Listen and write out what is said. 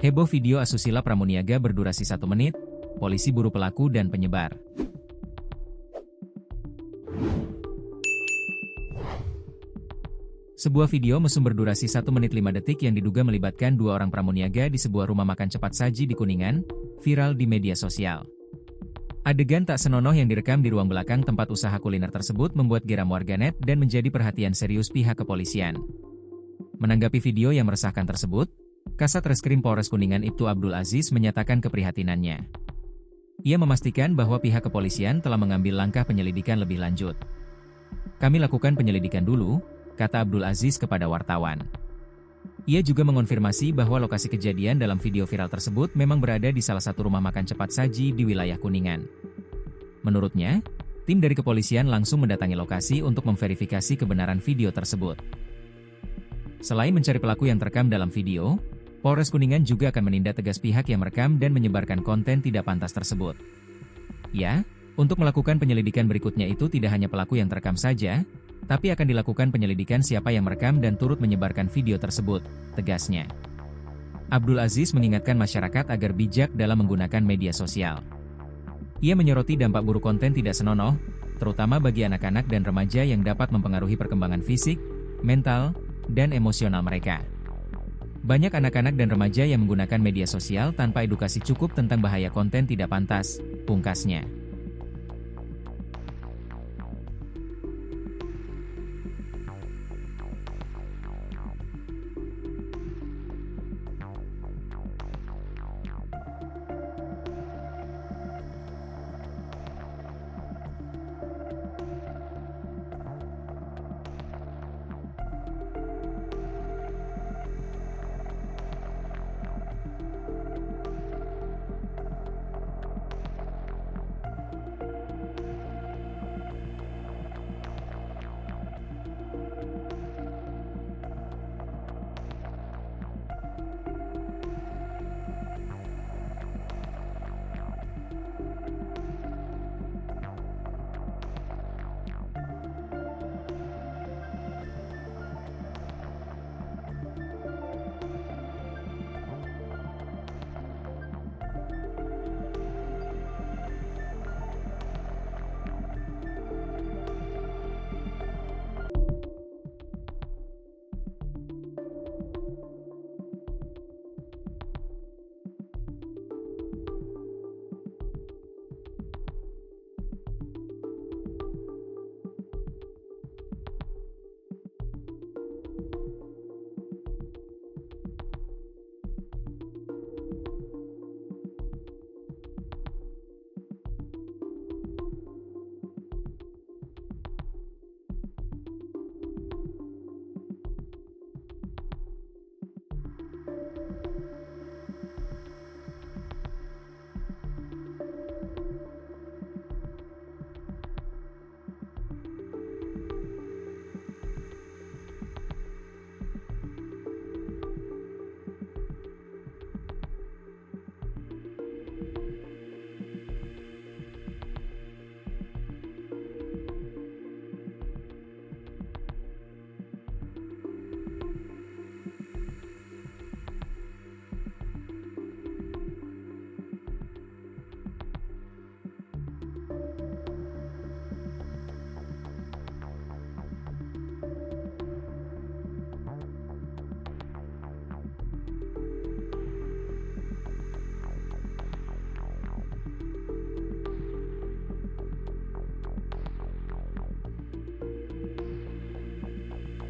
Heboh video Asusila Pramuniaga berdurasi 1 menit, polisi buru pelaku dan penyebar. Sebuah video mesum berdurasi 1 menit 5 detik yang diduga melibatkan 2 orang pramuniaga di sebuah rumah makan cepat saji di Kuningan, viral di media sosial. Adegan tak senonoh yang direkam di ruang belakang tempat usaha kuliner tersebut membuat geram warganet dan menjadi perhatian serius pihak kepolisian. Menanggapi video yang meresahkan tersebut, Kasat Reskrim Polres Kuningan Ibtu Abdul Aziz menyatakan keprihatinannya. Ia memastikan bahwa pihak kepolisian telah mengambil langkah penyelidikan lebih lanjut. "Kami lakukan penyelidikan dulu," kata Abdul Aziz kepada wartawan. Ia juga mengonfirmasi bahwa lokasi kejadian dalam video viral tersebut memang berada di salah satu rumah makan cepat saji di wilayah Kuningan. Menurutnya, tim dari kepolisian langsung mendatangi lokasi untuk memverifikasi kebenaran video tersebut. Selain mencari pelaku yang terekam dalam video, Polres Kuningan juga akan menindak tegas pihak yang merekam dan menyebarkan konten tidak pantas tersebut. Ya, untuk melakukan penyelidikan berikutnya itu tidak hanya pelaku yang terekam saja, tapi akan dilakukan penyelidikan siapa yang merekam dan turut menyebarkan video tersebut, tegasnya. Abdul Aziz mengingatkan masyarakat agar bijak dalam menggunakan media sosial. Ia menyoroti dampak buruk konten tidak senonoh, terutama bagi anak-anak dan remaja yang dapat mempengaruhi perkembangan fisik, mental, dan emosional mereka. Banyak anak-anak dan remaja yang menggunakan media sosial tanpa edukasi cukup tentang bahaya konten tidak pantas, pungkasnya.